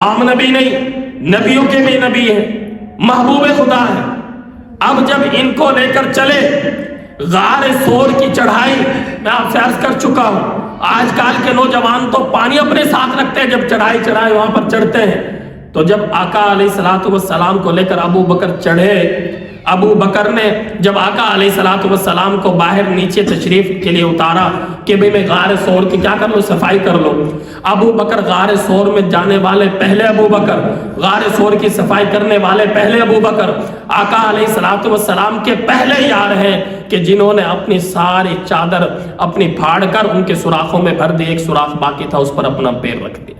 عام نبی نہیں، نبیوں کے بھی نبی ہیں، محبوب خدا ہیں۔ اب جب ان کو لے کر چلے غار ثور کی چڑھائی، میں آپ سے عرض کر چکا ہوں، آج کل کے نوجوان تو پانی اپنے ساتھ رکھتے ہیں، جب چڑھائی وہاں پر چڑھتے ہیں۔ تو جب آقا علیہ السلام کو لے کر ابو بکر چڑھے، ابو بکر نے جب آقا علیہ السلام کو باہر نیچے تشریف کے لیے اتارا کہ میں غار ثور کی کیا کر لو، صفائی کر لو۔ ابو بکر غار ثور میں جانے والے پہلے ابو بکر، غار ثور کی صفائی کرنے والے پہلے ابو بکر، آقا علیہ السلام کے پہلے یار ہیں کہ جنہوں نے اپنی ساری چادر اپنی پھاڑ کر ان کے سوراخوں میں بھر دی، ایک سوراخ باقی تھا اس پر اپنا پیر رکھ دیا۔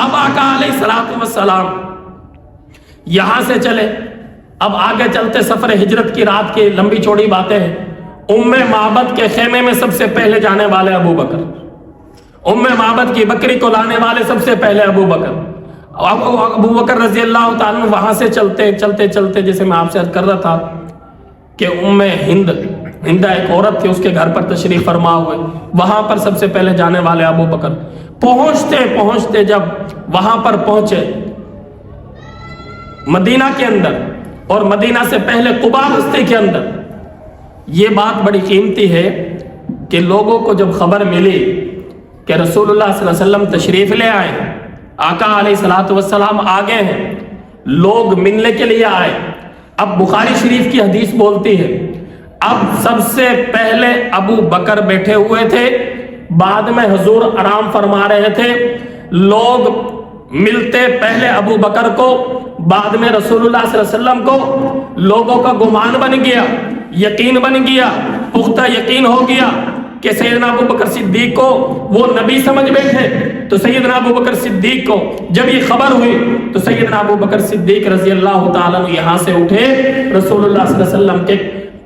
اب آقا علیہ السلام یہاں سے چلے، اب آگے چلتے سفر ہجرت کی رات کی لمبی چوڑی باتیں ہیں۔ ام معبد کے خیمے میں سب سے پہلے جانے والے ابو بکر، ام معبد کی بکری کو لانے والے سب سے پہلے ابو بکر۔ ابو بکر رضی اللہ تعالیٰ عنہ وہاں سے چلتے جیسے میں آپ سے عرض کر رہا تھا کہ ہندہ ایک عورت تھی، اس کے گھر پر تشریف فرما ہوئے، وہاں پر سب سے پہلے جانے والے ابو بکر۔ پہنچتے جب وہاں پر پہنچے مدینہ کے اندر، اور مدینہ سے پہلے قباء بستی کے اندر، یہ بات بڑی قیمتی ہے کہ لوگوں کو جب خبر ملی کہ رسول اللہ صلی اللہ علیہ وسلم تشریف لے آئے، آقا علیہ السلام آگے ہیں، لوگ ملنے کے لیے آئے۔ اب بخاری شریف کی حدیث بولتی ہے، اب سب سے پہلے ابو بکر بیٹھے ہوئے تھے، بعد میں حضور آرام فرما رہے تھے۔ لوگ ملتے پہلے ابو بکر کو، بعد میں رسول اللہ صلی اللہ علیہ وسلم کو۔ لوگوں کا گمان بن گیا، یقین بن گیا، پختہ یقین ہو گیا کہ سیدنا ابو بکر صدیق کو وہ نبی سمجھ بیٹھے۔ تو سیدنا ابو بکر صدیق کو جب یہ خبر ہوئی تو سیدنا ابو بکر صدیق رضی اللہ تعالیٰ عنہ یہاں سے اٹھے، رسول اللہ صلی اللہ علیہ وسلم کے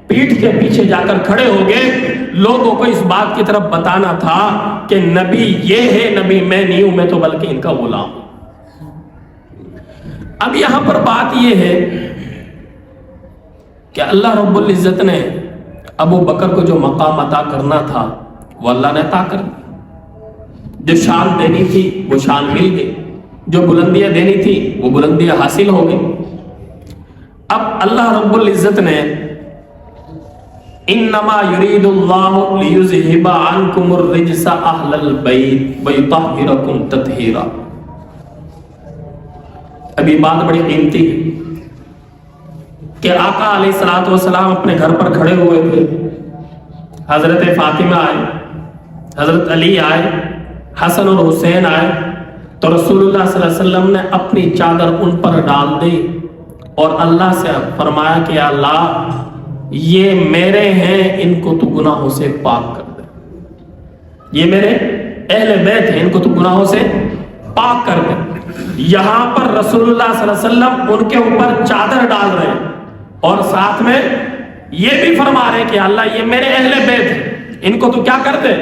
پیٹھ کے پیچھے جا کر کھڑے ہو گئے۔ لوگوں کو اس بات کی طرف بتانا تھا کہ نبی یہ ہے، نبی میں نہیں ہوں، میں تو بلکہ ان کا غلام ہوں۔ اب یہاں پر بات یہ ہے کہ اللہ رب العزت نے ابو بکر کو جو مقام عطا کرنا تھا وہ اللہ نے عطا کر دی، جو شان دینی تھی وہ شان مل گئی، جو بلندیاں دینی تھی وہ بلندیاں حاصل ہو گئی۔ اب اللہ رب العزت نے انما یرید اللہ لیذہب عنکم الرجس اہل البیت ویطہرکم تطہیرا۔ اب یہ بات بڑی قیمتی ہے کہ آقا علیہ السلام اپنے گھر پر کھڑے ہوئے تھے، حضرت فاطمہ آئے، حضرت علی آئے، حسن اور حسین آئے، تو رسول اللہ صلی اللہ علیہ وسلم نے اپنی چادر ان پر ڈال دی اور اللہ سے فرمایا کہ یا اللہ یہ میرے ہیں، ان کو تو گناہوں سے پاک کر دے، یہ میرے اہل بیت ہیں، ان کو تو گناہوں سے پاک کر دے۔ یہاں پر رسول اللہ صلی اللہ علیہ وسلم ان کے اوپر چادر ڈال رہے ہیں اور ساتھ میں یہ بھی فرما رہے ہیں کہ اللہ یہ میرے اہل بیت ہیں، ان کو تو کیا کر دے،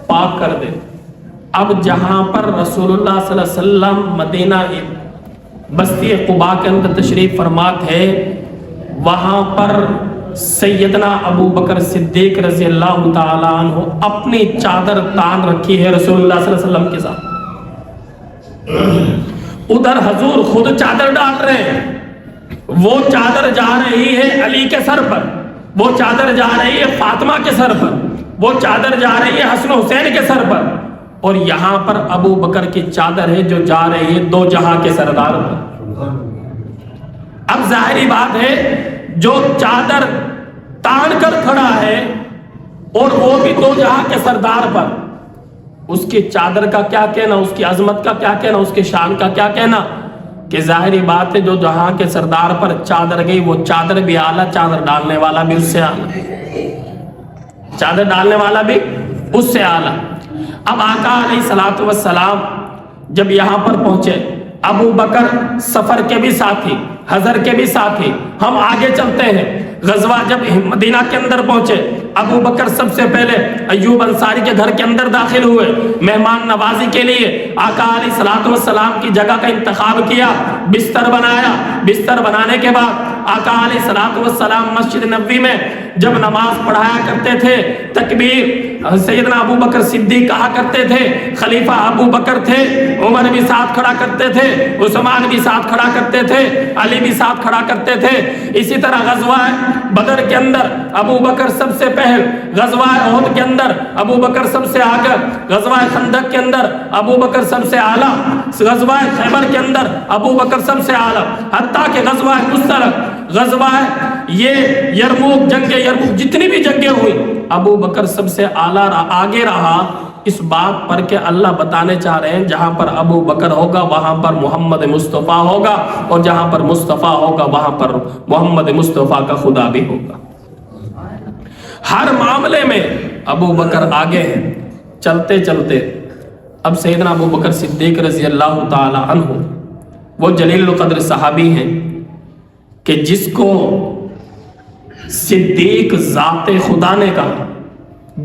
پاک کر دے۔ اب جہاں پر رسول اللہ صلی اللہ علیہ وسلم مدینہ بستی قباء کے اندر تشریف فرما تھے، وہاں پر سیدنا ابو بکر صدیق رضی اللہ تعالیٰ عنہ اپنی چادر تان رکھی ہے رسول اللہ صلی اللہ علیہ وسلم کے ساتھ۔ ادھر حضور خود چادر ڈال رہے ہیں، وہ چادر جا رہی ہے علی کے سر پر، وہ چادر جا رہی ہے فاطمہ کے سر پر، وہ چادر جا رہی ہے حسن حسین کے سر پر، اور یہاں پر ابو بکر کی چادر ہے جو جا رہی ہے دو جہاں کے سردار پر۔ اب ظاہری بات ہے جو چادر تان کر کھڑا ہے اور وہ بھی دو جہاں کے سردار پر، اس کی چادر کا کیا کہنا، اس کی عظمت کا کیا کہنا، اس کی شان کا کیا کہنا، کہ ظاہری بات ہے جو جہاں کے سردار پر چادر گئی وہ چادر بھی اعلیٰ، چادر ڈالنے والا بھی اس سے اعلیٰ، چادر ڈالنے والا بھی اس سے اعلیٰ۔ اب آقا علیہ السلام جب یہاں پر پہنچے، ابو بکر سفر کے بھی ساتھی، حضر کے بھی ساتھی، ہم آگے چلتے ہیں۔ غزوہ جب مدینہ کے اندر پہنچے، ابو بکر سب سے پہلے ایوب انصاری کے گھر کے اندر داخل ہوئے، مہمان نوازی کے لیے آقا علیہ السلام کی جگہ کا انتخاب کیا، بستر بنایا، بستر بنانے کے بعد آقا علیہ السلام مسجد نبوی میں جب نماز پڑھایا کرتے تھے تکبیر سیدنا ابو بکر صدیق کہا کرتے تھے، خلیفہ ابو بکر تھے، عمر بھی ساتھ کھڑا کرتے تھے، عثمان بھی ساتھ کھڑا کرتے تھے، علی بھی ساتھ کھڑا کرتے تھے۔ اسی طرح غزوہ بدر کے اندر ابو بکر سب سے پہل، غزوہ احد کے اندر ابو بکر سب سے آگے، غزوہ خندق کے اندر ابو بکر سب سے اعلیٰ، غزوہ خیبر کے اندر ابو بکر سب سے اعلیٰ، حتیٰ کہ غزوہ مستلق، غزوہ یہ یرموک، جنگ یرموک، جتنی بھی جنگیں ہوئی ابو بکر سب سے اعلیٰ آگے رہا۔ اس بات پر کہ اللہ بتانے چاہ رہے ہیں جہاں پر ابو بکر ہوگا وہاں پر محمد مصطفیٰ ہوگا، اور جہاں پر مصطفیٰ ہوگا وہاں پر محمد مصطفیٰ کا خدا بھی ہوگا۔ ہر معاملے میں ابو بکر آگے ہیں۔ چلتے چلتے اب سیدنا ابو بکر صدیق رضی اللہ تعالی عنہ وہ جلیل القدر صحابی ہیں کہ جس کو صدیق ذات خدا نے کہا،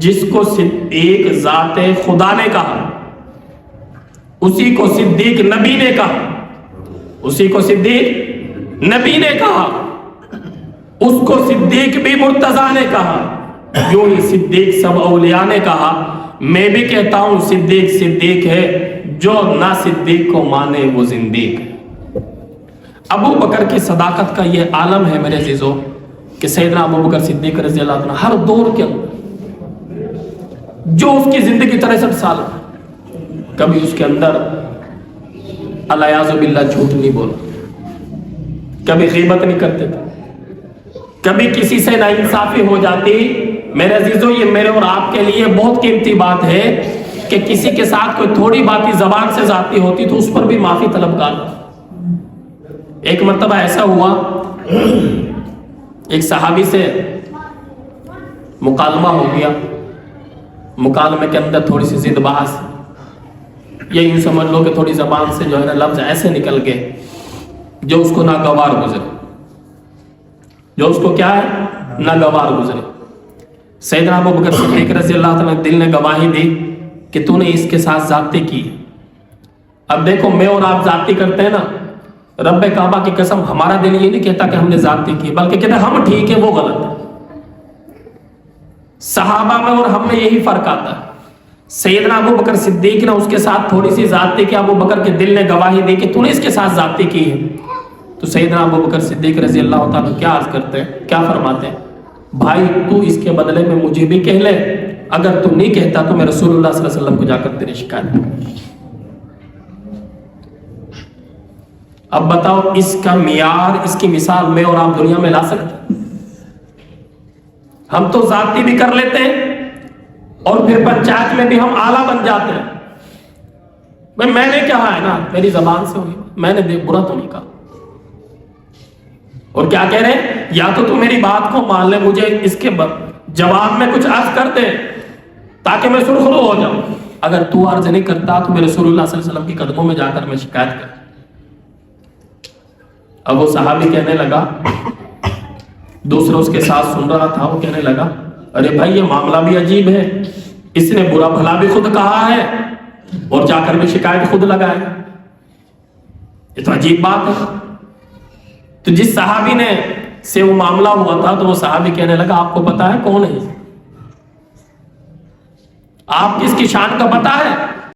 جس کو صدیق ذات خدا نے کہا، اسی کو صدیق نبی نے کہا، اسی کو صدیق نبی نے کہا، اس کو صدیق بھی مرتضیٰ نے کہا، یوں ہی صدیق سب اولیاء نے کہا۔ میں بھی کہتا ہوں صدیق صدیق ہے، جو نہ صدیق کو مانے وہ زندیق ہے۔ ابو بکر کی صداقت کا یہ عالم ہے میرے عزیزو کہ سیدنا ابو بکر صدیق رضی اللہ عنہ ہر دور کے اندر جو اس کی زندگی 63 سال، کبھی اس کے اندر الیاذ باللہ جھوٹ نہیں بولا، کبھی غیبت نہیں کرتے تھے، کبھی کسی سے ناانصافی ہو جاتی۔ میرے عزیزو یہ میرے اور آپ کے لیے بہت قیمتی بات ہے کہ کسی کے ساتھ کوئی تھوڑی بات ہی زبان سے ذاتی ہوتی تو اس پر بھی معافی طلبگار۔ ایک مرتبہ ایسا ہوا، ایک صحابی سے مکالمہ ہو گیا، مکالمے کے اندر تھوڑی سی ضد بحث، یہ یوں سمجھ لو کہ تھوڑی زبان سے جو ہے نا لفظ ایسے نکل گئے جو اس کو ناگوار گزرے، جو اس کو کیا ہے ناگوار گزرے۔ سیدنا ابو بکر صدیق رضی اللہ تعالیٰ دل نے گواہی دی کہ تو نے اس کے ساتھ زیادتی کی۔ اب دیکھو میں اور آپ زیادتی کرتے ہیں نا، رب کعبہ کی قسم ہمارا دل یہ نہیں کہتا کہ ہم نے زیادتی کی، بلکہ کہتا ہے ہم ٹھیک ہے وہ غلط ہے۔ صحابہ میں اور ہم میں یہی فرق آتا ہے۔ سیدنا ابو بکر صدیق نے اس کے ساتھ تھوڑی سی زیادتی کی، ابو بکر کے دل نے گواہی دی کہ تو نے اس کے ساتھ زیادتی کی ہے، تو سیدنا ابو بکر صدیق رضی اللہ تعالیٰ کیا عرض کرتے ہیں، کیا فرماتے ہیں، بھائی تو اس کے بدلے میں مجھے بھی کہہ لے، اگر تو نہیں کہتا تو میں رسول اللہ صلی اللہ علیہ وسلم کو جا کر تیری شکایت کروں۔ اب بتاؤ اس کا معیار، اس کی مثال میں اور آپ دنیا میں لا سکتے؟ ہم تو ذاتی بھی کر لیتے ہیں اور پھر پنچایت میں بھی ہم اعلیٰ بن جاتے ہیں۔ بھائی میں نے کہا ہے نا، میری زبان سے ہوئی، میں نے برا تو نہیں کہا۔ اور کیا کہہ رہے ہیں، یا تو میری بات کو مان لے، مجھے اس کے جواب میں کچھ عرض کر دے تاکہ میں سرخرو ہو جاؤں، اگر تو عرض نہیں کرتا تو میں رسول اللہ صلی اللہ علیہ وسلم کی قدموں میں جا کر میں شکایت کر۔ اب وہ صحابی کہنے لگا، دوسرا اس کے ساتھ سن رہا تھا، وہ کہنے لگا ارے بھائی یہ معاملہ بھی عجیب ہے، اس نے برا بھلا بھی خود کہا ہے اور جا کر بھی شکایت خود لگائے، یہ تو عجیب بات ہے۔ تو جس صحابی نے سے وہ معاملہ ہوا تھا تو وہ صحابی کہنے لگا آپ کو پتا ہے کون ہے، آپ کس کی شان کا پتا ہے؟